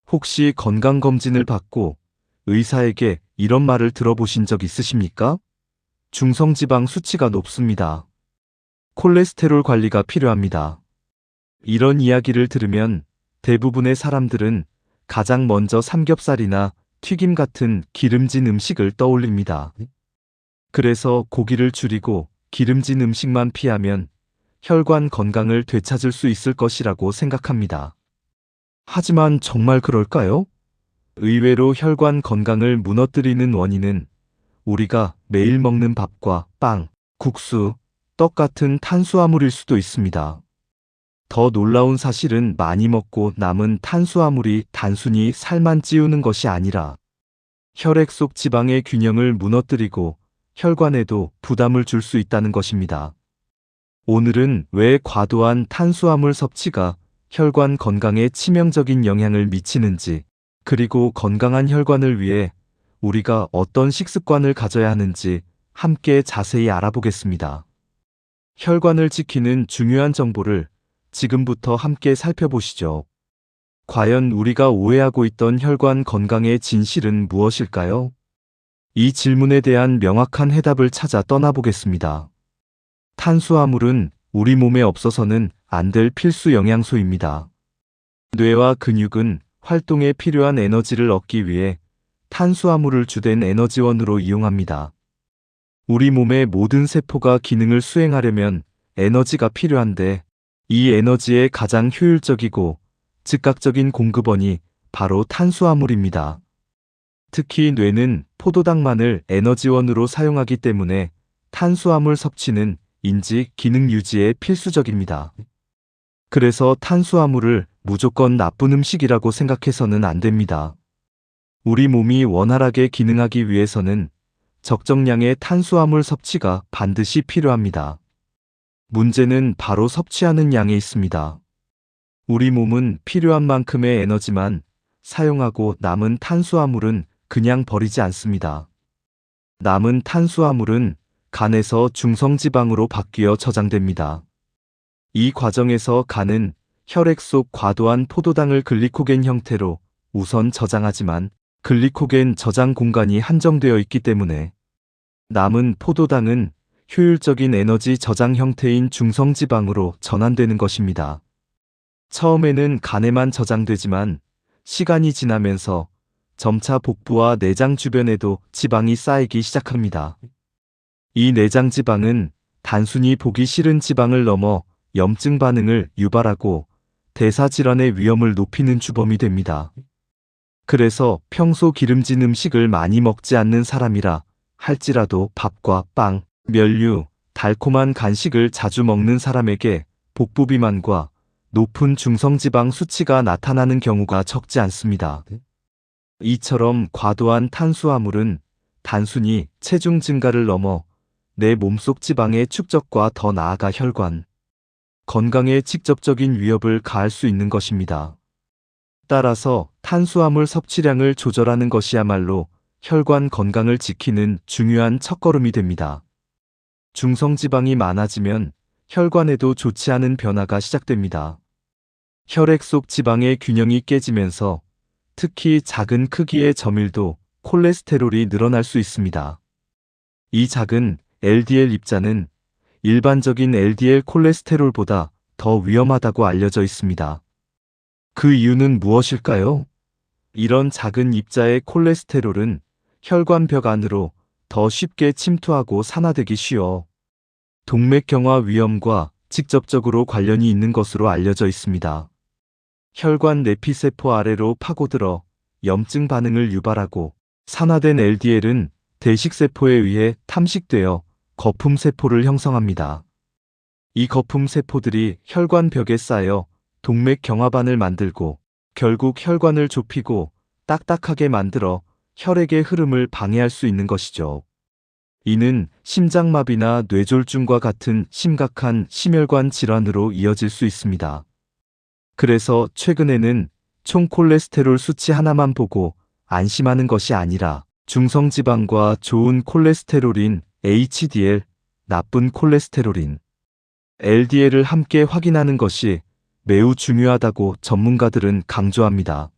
혹시 건강검진을 받고 의사에게 이런 말을 들어보신 적 있으십니까? 중성지방 수치가 높습니다. 콜레스테롤 관리가 필요합니다. 이런 이야기를 들으면 대부분의 사람들은 가장 먼저 삼겹살이나 튀김 같은 기름진 음식을 떠올립니다. 그래서 고기를 줄이고 기름진 음식만 피하면 혈관 건강을 되찾을 수 있을 것이라고 생각합니다. 하지만 정말 그럴까요? 의외로 혈관 건강을 무너뜨리는 원인은 우리가 매일 먹는 밥과 빵, 국수, 떡 같은 탄수화물일 수도 있습니다. 더 놀라운 사실은 많이 먹고 남은 탄수화물이 단순히 살만 찌우는 것이 아니라 혈액 속 지방의 균형을 무너뜨리고 혈관에도 부담을 줄 수 있다는 것입니다. 오늘은 왜 과도한 탄수화물 섭취가 혈관 건강에 치명적인 영향을 미치는지, 그리고 건강한 혈관을 위해 우리가 어떤 식습관을 가져야 하는지 함께 자세히 알아보겠습니다. 혈관을 지키는 중요한 정보를 지금부터 함께 살펴보시죠. 과연 우리가 오해하고 있던 혈관 건강의 진실은 무엇일까요? 이 질문에 대한 명확한 해답을 찾아 떠나보겠습니다. 탄수화물은 우리 몸에 없어서는 안 될 필수 영양소입니다. 뇌와 근육은 활동에 필요한 에너지를 얻기 위해 탄수화물을 주된 에너지원으로 이용합니다. 우리 몸의 모든 세포가 기능을 수행하려면 에너지가 필요한데, 이 에너지의 가장 효율적이고 즉각적인 공급원이 바로 탄수화물입니다. 특히 뇌는 포도당만을 에너지원으로 사용하기 때문에 탄수화물 섭취는 인지 기능 유지에 필수적입니다. 그래서 탄수화물을 무조건 나쁜 음식이라고 생각해서는 안 됩니다. 우리 몸이 원활하게 기능하기 위해서는 적정량의 탄수화물 섭취가 반드시 필요합니다. 문제는 바로 섭취하는 양에 있습니다. 우리 몸은 필요한 만큼의 에너지만 사용하고 남은 탄수화물은 그냥 버리지 않습니다. 남은 탄수화물은 간에서 중성지방으로 바뀌어 저장됩니다. 이 과정에서 간은 혈액 속 과도한 포도당을 글리코겐 형태로 우선 저장하지만 글리코겐 저장 공간이 한정되어 있기 때문에 남은 포도당은 효율적인 에너지 저장 형태인 중성지방으로 전환되는 것입니다. 처음에는 간에만 저장되지만 시간이 지나면서 점차 복부와 내장 주변에도 지방이 쌓이기 시작합니다. 이 내장 지방은 단순히 보기 싫은 지방을 넘어 염증 반응을 유발하고 대사질환의 위험을 높이는 주범이 됩니다. 그래서 평소 기름진 음식을 많이 먹지 않는 사람이라 할지라도 밥과 빵, 면류, 달콤한 간식을 자주 먹는 사람에게 복부 비만과 높은 중성지방 수치가 나타나는 경우가 적지 않습니다. 이처럼 과도한 탄수화물은 단순히 체중 증가를 넘어 내 몸속 지방의 축적과 더 나아가 혈관 건강에 직접적인 위협을 가할 수 있는 것입니다. 따라서 탄수화물 섭취량을 조절하는 것이야말로 혈관 건강을 지키는 중요한 첫걸음이 됩니다. 중성지방이 많아지면 혈관에도 좋지 않은 변화가 시작됩니다. 혈액 속 지방의 균형이 깨지면서 특히 작은 크기의 저밀도 콜레스테롤이 늘어날 수 있습니다. 이 작은 LDL 입자는 일반적인 LDL 콜레스테롤보다 더 위험하다고 알려져 있습니다. 그 이유는 무엇일까요? 이런 작은 입자의 콜레스테롤은 혈관벽 안으로 더 쉽게 침투하고 산화되기 쉬워 동맥경화 위험과 직접적으로 관련이 있는 것으로 알려져 있습니다. 혈관 내피세포 아래로 파고들어 염증 반응을 유발하고 산화된 LDL은 대식세포에 의해 탐식되어 거품세포를 형성합니다. 이 거품세포들이 혈관벽에 쌓여 동맥경화반을 만들고 결국 혈관을 좁히고 딱딱하게 만들어 혈액의 흐름을 방해할 수 있는 것이죠. 이는 심장마비나 뇌졸중과 같은 심각한 심혈관 질환으로 이어질 수 있습니다. 그래서 최근에는 총 콜레스테롤 수치 하나만 보고 안심하는 것이 아니라 중성지방과 좋은 콜레스테롤인 HDL, 나쁜 콜레스테롤인 LDL을 함께 확인하는 것이 매우 중요하다고 전문가들은 강조합니다.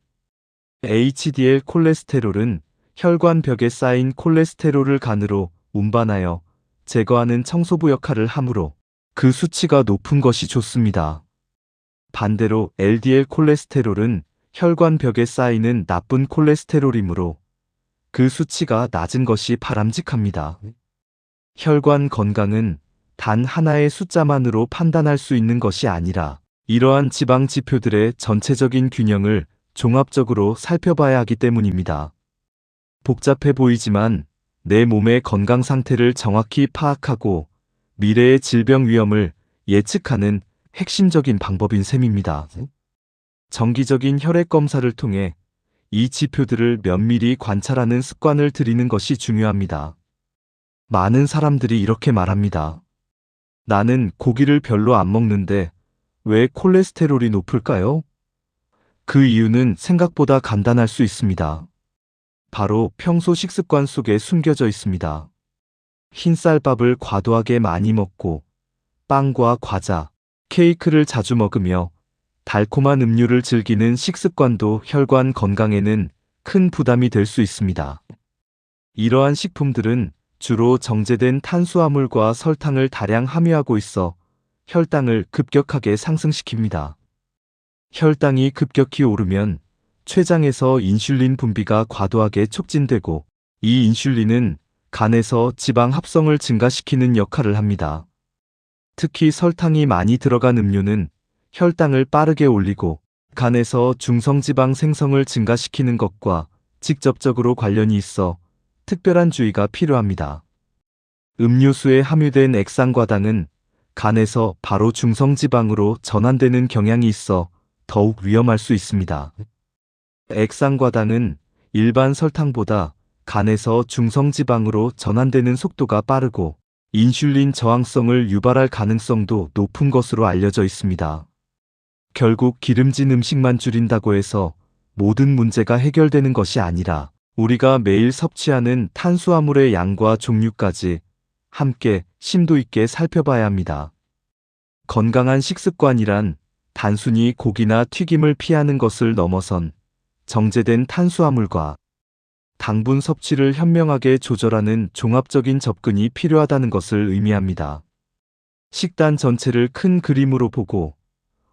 HDL 콜레스테롤은 혈관 벽에 쌓인 콜레스테롤을 간으로 운반하여 제거하는 청소부 역할을 하므로 그 수치가 높은 것이 좋습니다. 반대로 LDL 콜레스테롤은 혈관 벽에 쌓이는 나쁜 콜레스테롤이므로 그 수치가 낮은 것이 바람직합니다. 혈관 건강은 단 하나의 숫자만으로 판단할 수 있는 것이 아니라 이러한 지방 지표들의 전체적인 균형을 종합적으로 살펴봐야 하기 때문입니다. 복잡해 보이지만 내 몸의 건강 상태를 정확히 파악하고 미래의 질병 위험을 예측하는 핵심적인 방법인 셈입니다. 정기적인 혈액 검사를 통해 이 지표들을 면밀히 관찰하는 습관을 들이는 것이 중요합니다. 많은 사람들이 이렇게 말합니다. 나는 고기를 별로 안 먹는데 왜 콜레스테롤이 높을까요? 그 이유는 생각보다 간단할 수 있습니다. 바로 평소 식습관 속에 숨겨져 있습니다. 흰쌀밥을 과도하게 많이 먹고 빵과 과자, 케이크를 자주 먹으며 달콤한 음료를 즐기는 식습관도 혈관 건강에는 큰 부담이 될 수 있습니다. 이러한 식품들은 주로 정제된 탄수화물과 설탕을 다량 함유하고 있어 혈당을 급격하게 상승시킵니다. 혈당이 급격히 오르면 췌장에서 인슐린 분비가 과도하게 촉진되고 이 인슐린은 간에서 지방 합성을 증가시키는 역할을 합니다. 특히 설탕이 많이 들어간 음료는 혈당을 빠르게 올리고 간에서 중성지방 생성을 증가시키는 것과 직접적으로 관련이 있어 특별한 주의가 필요합니다. 음료수에 함유된 액상과당은 간에서 바로 중성지방으로 전환되는 경향이 있어 더욱 위험할 수 있습니다. 액상과당은 일반 설탕보다 간에서 중성지방으로 전환되는 속도가 빠르고 인슐린 저항성을 유발할 가능성도 높은 것으로 알려져 있습니다. 결국 기름진 음식만 줄인다고 해서 모든 문제가 해결되는 것이 아니라 우리가 매일 섭취하는 탄수화물의 양과 종류까지 함께 심도 있게 살펴봐야 합니다. 건강한 식습관이란 단순히 고기나 튀김을 피하는 것을 넘어선 정제된 탄수화물과 당분 섭취를 현명하게 조절하는 종합적인 접근이 필요하다는 것을 의미합니다. 식단 전체를 큰 그림으로 보고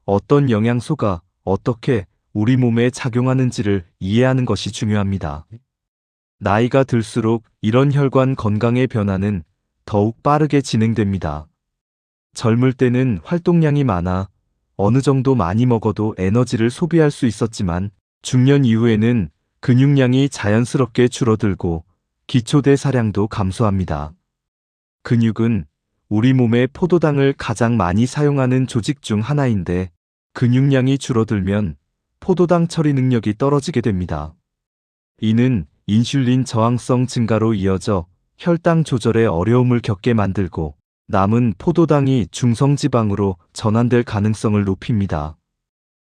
어떤 영양소가 어떻게 우리 몸에 작용하는지를 이해하는 것이 중요합니다. 나이가 들수록 이런 혈관 건강의 변화는 더욱 빠르게 진행됩니다. 젊을 때는 활동량이 많아 어느 정도 많이 먹어도 에너지를 소비할 수 있었지만 중년 이후에는 근육량이 자연스럽게 줄어들고 기초대사량도 감소합니다. 근육은 우리 몸의 포도당을 가장 많이 사용하는 조직 중 하나인데 근육량이 줄어들면 포도당 처리 능력이 떨어지게 됩니다. 이는 인슐린 저항성 증가로 이어져 혈당 조절에 어려움을 겪게 만들고 남은 포도당이 중성지방으로 전환될 가능성을 높입니다.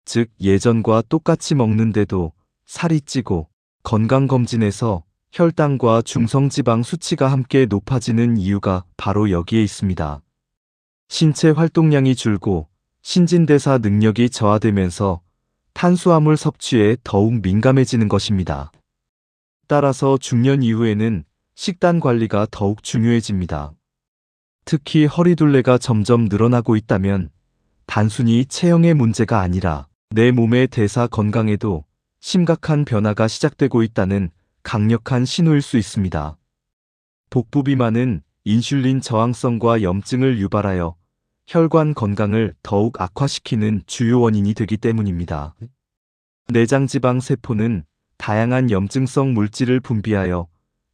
즉 예전과 똑같이 먹는데도 살이 찌고 건강검진에서 혈당과 중성지방 수치가 함께 높아지는 이유가 바로 여기에 있습니다. 신체 활동량이 줄고 신진대사 능력이 저하되면서 탄수화물 섭취에 더욱 민감해지는 것입니다. 따라서 중년 이후에는 식단 관리가 더욱 중요해집니다. 특히 허리둘레가 점점 늘어나고 있다면 단순히 체형의 문제가 아니라 내 몸의 대사 건강에도 심각한 변화가 시작되고 있다는 강력한 신호일 수 있습니다. 복부 비만은 인슐린 저항성과 염증을 유발하여 혈관 건강을 더욱 악화시키는 주요 원인이 되기 때문입니다. 내장지방 세포는 다양한 염증성 물질을 분비하여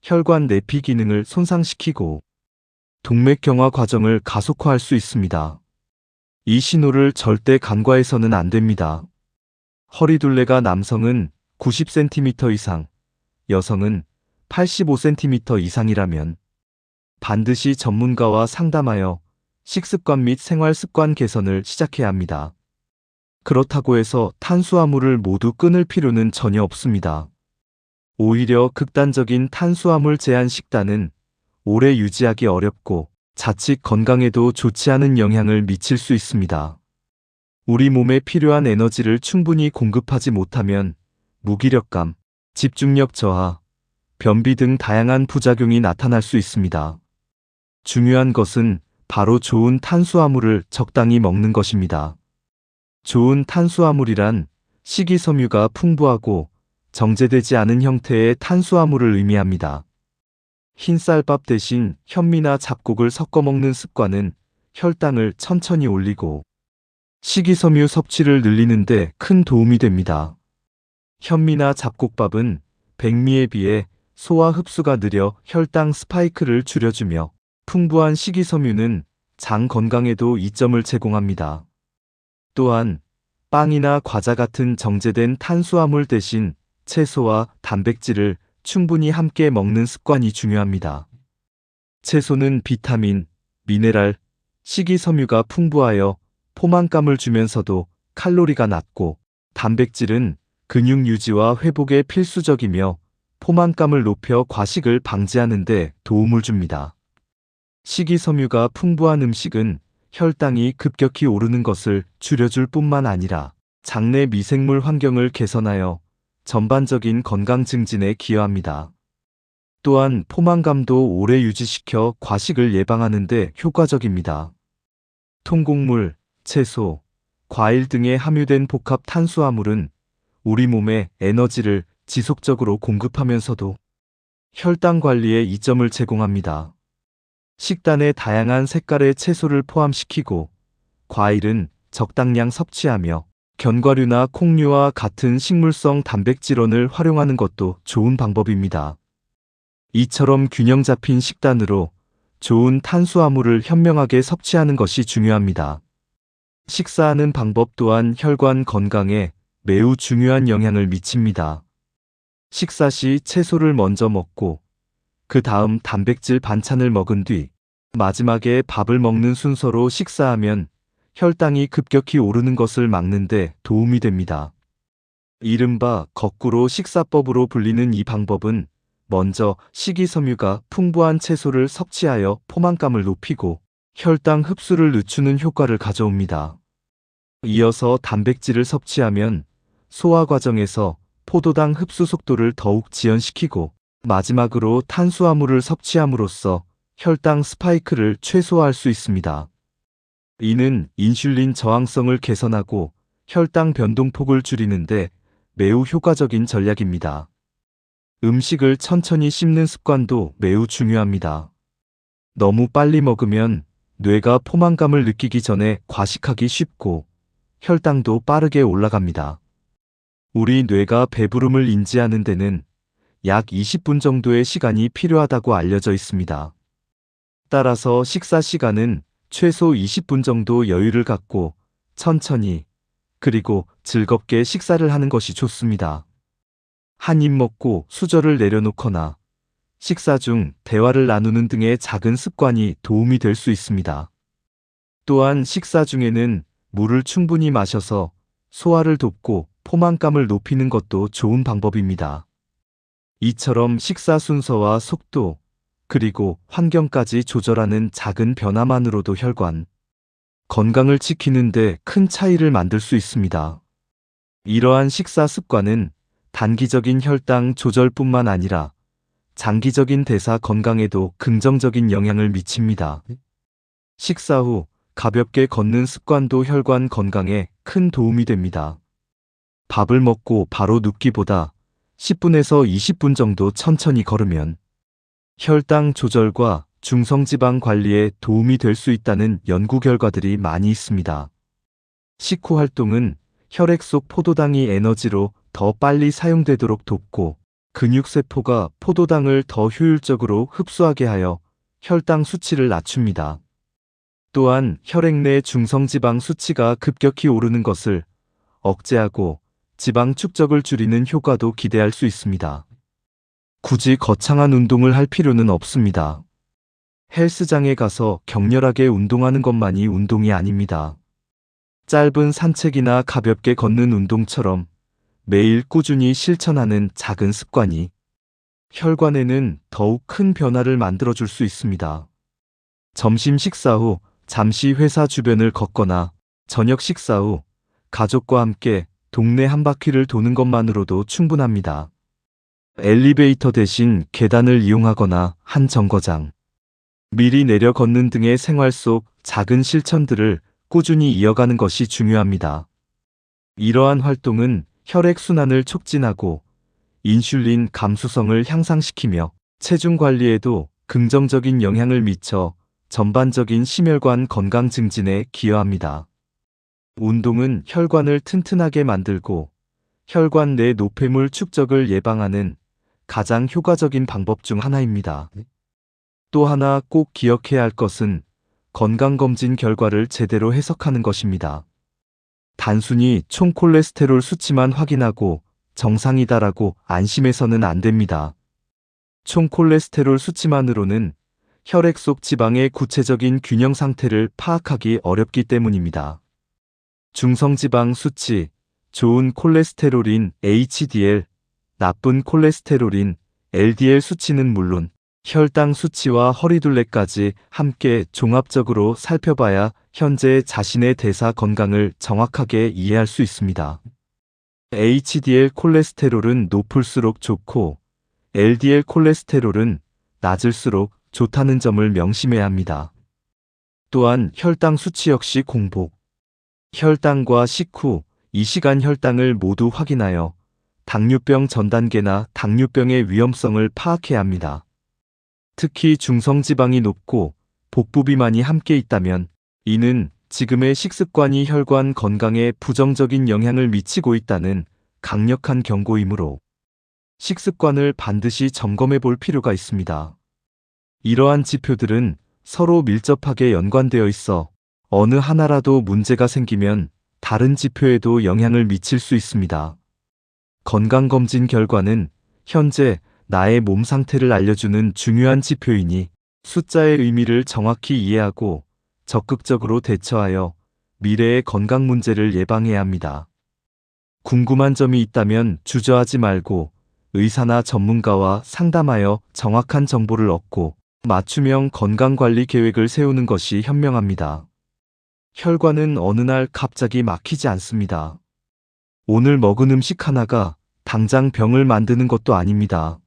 혈관 내피 기능을 손상시키고 동맥경화 과정을 가속화할 수 있습니다. 이 신호를 절대 간과해서는 안 됩니다. 허리둘레가 남성은 90cm 이상, 여성은 85cm 이상이라면 반드시 전문가와 상담하여 식습관 및 생활습관 개선을 시작해야 합니다. 그렇다고 해서 탄수화물을 모두 끊을 필요는 전혀 없습니다. 오히려 극단적인 탄수화물 제한 식단은 오래 유지하기 어렵고 자칫 건강에도 좋지 않은 영향을 미칠 수 있습니다. 우리 몸에 필요한 에너지를 충분히 공급하지 못하면 무기력감, 집중력 저하, 변비 등 다양한 부작용이 나타날 수 있습니다. 중요한 것은 바로 좋은 탄수화물을 적당히 먹는 것입니다. 좋은 탄수화물이란 식이섬유가 풍부하고 정제되지 않은 형태의 탄수화물을 의미합니다. 흰쌀밥 대신 현미나 잡곡을 섞어 먹는 습관은 혈당을 천천히 올리고 식이섬유 섭취를 늘리는 데 큰 도움이 됩니다. 현미나 잡곡밥은 백미에 비해 소화 흡수가 느려 혈당 스파이크를 줄여주며 풍부한 식이섬유는 장 건강에도 이점을 제공합니다. 또한 빵이나 과자 같은 정제된 탄수화물 대신 채소와 단백질을 충분히 함께 먹는 습관이 중요합니다. 채소는 비타민, 미네랄, 식이섬유가 풍부하여 포만감을 주면서도 칼로리가 낮고 단백질은 근육 유지와 회복에 필수적이며 포만감을 높여 과식을 방지하는 데 도움을 줍니다. 식이섬유가 풍부한 음식은 혈당이 급격히 오르는 것을 줄여줄 뿐만 아니라 장내 미생물 환경을 개선하여 전반적인 건강 증진에 기여합니다. 또한 포만감도 오래 유지시켜 과식을 예방하는 데 효과적입니다. 통곡물, 채소, 과일 등에 함유된 복합 탄수화물은 우리 몸에 에너지를 지속적으로 공급하면서도 혈당 관리에 이점을 제공합니다. 식단에 다양한 색깔의 채소를 포함시키고 과일은 적당량 섭취하며 견과류나 콩류와 같은 식물성 단백질원을 활용하는 것도 좋은 방법입니다. 이처럼 균형 잡힌 식단으로 좋은 탄수화물을 현명하게 섭취하는 것이 중요합니다. 식사하는 방법 또한 혈관 건강에 매우 중요한 영향을 미칩니다. 식사 시 채소를 먼저 먹고 그 다음 단백질 반찬을 먹은 뒤 마지막에 밥을 먹는 순서로 식사하면 혈당이 급격히 오르는 것을 막는 데 도움이 됩니다. 이른바 거꾸로 식사법으로 불리는 이 방법은 먼저 식이섬유가 풍부한 채소를 섭취하여 포만감을 높이고 혈당 흡수를 늦추는 효과를 가져옵니다. 이어서 단백질을 섭취하면 소화 과정에서 포도당 흡수 속도를 더욱 지연시키고 마지막으로 탄수화물을 섭취함으로써 혈당 스파이크를 최소화할 수 있습니다. 이는 인슐린 저항성을 개선하고 혈당 변동폭을 줄이는데 매우 효과적인 전략입니다. 음식을 천천히 씹는 습관도 매우 중요합니다. 너무 빨리 먹으면 뇌가 포만감을 느끼기 전에 과식하기 쉽고 혈당도 빠르게 올라갑니다. 우리 뇌가 배부름을 인지하는 데는 약 20분 정도의 시간이 필요하다고 알려져 있습니다. 따라서 식사 시간은 최소 20분 정도 여유를 갖고 천천히 그리고 즐겁게 식사를 하는 것이 좋습니다. 한 입 먹고 수저를 내려놓거나 식사 중 대화를 나누는 등의 작은 습관이 도움이 될 수 있습니다. 또한 식사 중에는 물을 충분히 마셔서 소화를 돕고 포만감을 높이는 것도 좋은 방법입니다. 이처럼 식사 순서와 속도, 그리고 환경까지 조절하는 작은 변화만으로도 혈관 건강을 지키는 데 큰 차이를 만들 수 있습니다. 이러한 식사 습관은 단기적인 혈당 조절뿐만 아니라 장기적인 대사 건강에도 긍정적인 영향을 미칩니다. 식사 후 가볍게 걷는 습관도 혈관 건강에 큰 도움이 됩니다. 밥을 먹고 바로 눕기보다 10분에서 20분 정도 천천히 걸으면 혈당 조절과 중성지방 관리에 도움이 될 수 있다는 연구 결과들이 많이 있습니다. 식후 활동은 혈액 속 포도당이 에너지로 더 빨리 사용되도록 돕고 근육세포가 포도당을 더 효율적으로 흡수하게 하여 혈당 수치를 낮춥니다. 또한 혈액 내 중성지방 수치가 급격히 오르는 것을 억제하고 지방 축적을 줄이는 효과도 기대할 수 있습니다. 굳이 거창한 운동을 할 필요는 없습니다. 헬스장에 가서 격렬하게 운동하는 것만이 운동이 아닙니다. 짧은 산책이나 가볍게 걷는 운동처럼 매일 꾸준히 실천하는 작은 습관이 혈관에는 더욱 큰 변화를 만들어줄 수 있습니다. 점심 식사 후 잠시 회사 주변을 걷거나 저녁 식사 후 가족과 함께 동네 한 바퀴를 도는 것만으로도 충분합니다. 엘리베이터 대신 계단을 이용하거나 한 정거장, 미리 내려 걷는 등의 생활 속 작은 실천들을 꾸준히 이어가는 것이 중요합니다. 이러한 활동은 혈액순환을 촉진하고 인슐린 감수성을 향상시키며 체중 관리에도 긍정적인 영향을 미쳐 전반적인 심혈관 건강 증진에 기여합니다. 운동은 혈관을 튼튼하게 만들고 혈관 내 노폐물 축적을 예방하는 가장 효과적인 방법 중 하나입니다. 또 하나 꼭 기억해야 할 것은 건강검진 결과를 제대로 해석하는 것입니다. 단순히 총 콜레스테롤 수치만 확인하고 정상이다라고 안심해서는 안 됩니다. 총 콜레스테롤 수치만으로는 혈액 속 지방의 구체적인 균형 상태를 파악하기 어렵기 때문입니다. 중성지방 수치, 좋은 콜레스테롤인 HDL, 나쁜 콜레스테롤인 LDL 수치는 물론 혈당 수치와 허리둘레까지 함께 종합적으로 살펴봐야 현재 자신의 대사 건강을 정확하게 이해할 수 있습니다. HDL 콜레스테롤은 높을수록 좋고 LDL 콜레스테롤은 낮을수록 좋다는 점을 명심해야 합니다. 또한 혈당 수치 역시 공복. 혈당과 식후 2시간 혈당을 모두 확인하여 당뇨병 전 단계나 당뇨병의 위험성을 파악해야 합니다. 특히 중성지방이 높고 복부 비만이 함께 있다면 이는 지금의 식습관이 혈관 건강에 부정적인 영향을 미치고 있다는 강력한 경고이므로 식습관을 반드시 점검해 볼 필요가 있습니다. 이러한 지표들은 서로 밀접하게 연관되어 있어 어느 하나라도 문제가 생기면 다른 지표에도 영향을 미칠 수 있습니다. 건강검진 결과는 현재 나의 몸 상태를 알려주는 중요한 지표이니 숫자의 의미를 정확히 이해하고 적극적으로 대처하여 미래의 건강 문제를 예방해야 합니다. 궁금한 점이 있다면 주저하지 말고 의사나 전문가와 상담하여 정확한 정보를 얻고 맞춤형 건강관리 계획을 세우는 것이 현명합니다. 혈관은 어느 날 갑자기 막히지 않습니다. 오늘 먹은 음식 하나가 당장 병을 만드는 것도 아닙니다.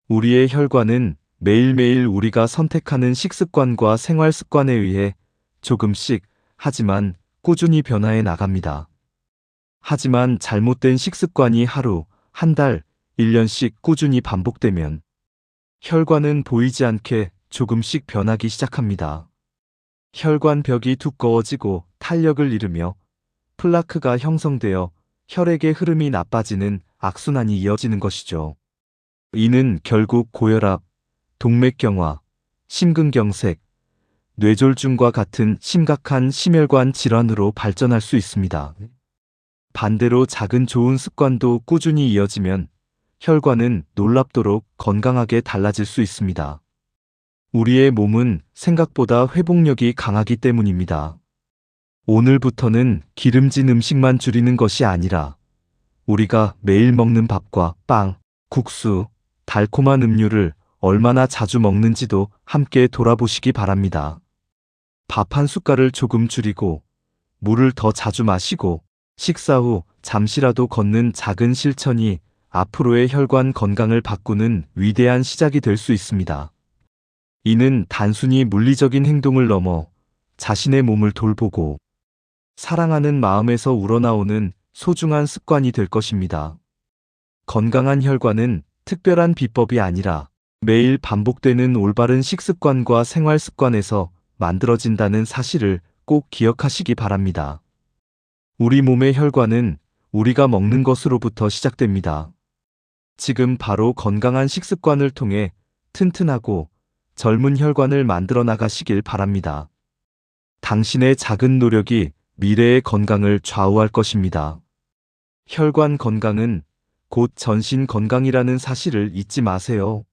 우리의 혈관은 매일매일 우리가 선택하는 식습관과 생활습관에 의해 조금씩 하지만 꾸준히 변화해 나갑니다. 하지만 잘못된 식습관이 하루, 한 달, 1년씩 꾸준히 반복되면 혈관은 보이지 않게 조금씩 변하기 시작합니다. 혈관벽이 두꺼워지고 탄력을 잃으며 플라크가 형성되어 혈액의 흐름이 나빠지는 악순환이 이어지는 것이죠. 이는 결국 고혈압, 동맥경화, 심근경색, 뇌졸중과 같은 심각한 심혈관 질환으로 발전할 수 있습니다. 반대로 작은 좋은 습관도 꾸준히 이어지면 혈관은 놀랍도록 건강하게 달라질 수 있습니다. 우리의 몸은 생각보다 회복력이 강하기 때문입니다. 오늘부터는 기름진 음식만 줄이는 것이 아니라 우리가 매일 먹는 밥과 빵, 국수, 달콤한 음료를 얼마나 자주 먹는지도 함께 돌아보시기 바랍니다. 밥 한 숟갈을 조금 줄이고 물을 더 자주 마시고 식사 후 잠시라도 걷는 작은 실천이 앞으로의 혈관 건강을 바꾸는 위대한 시작이 될 수 있습니다. 이는 단순히 물리적인 행동을 넘어 자신의 몸을 돌보고 사랑하는 마음에서 우러나오는 소중한 습관이 될 것입니다. 건강한 혈관은 특별한 비법이 아니라 매일 반복되는 올바른 식습관과 생활 습관에서 만들어진다는 사실을 꼭 기억하시기 바랍니다. 우리 몸의 혈관은 우리가 먹는 것으로부터 시작됩니다. 지금 바로 건강한 식습관을 통해 튼튼하고 젊은 혈관을 만들어 나가시길 바랍니다. 당신의 작은 노력이 미래의 건강을 좌우할 것입니다. 혈관 건강은 곧 전신 건강이라는 사실을 잊지 마세요.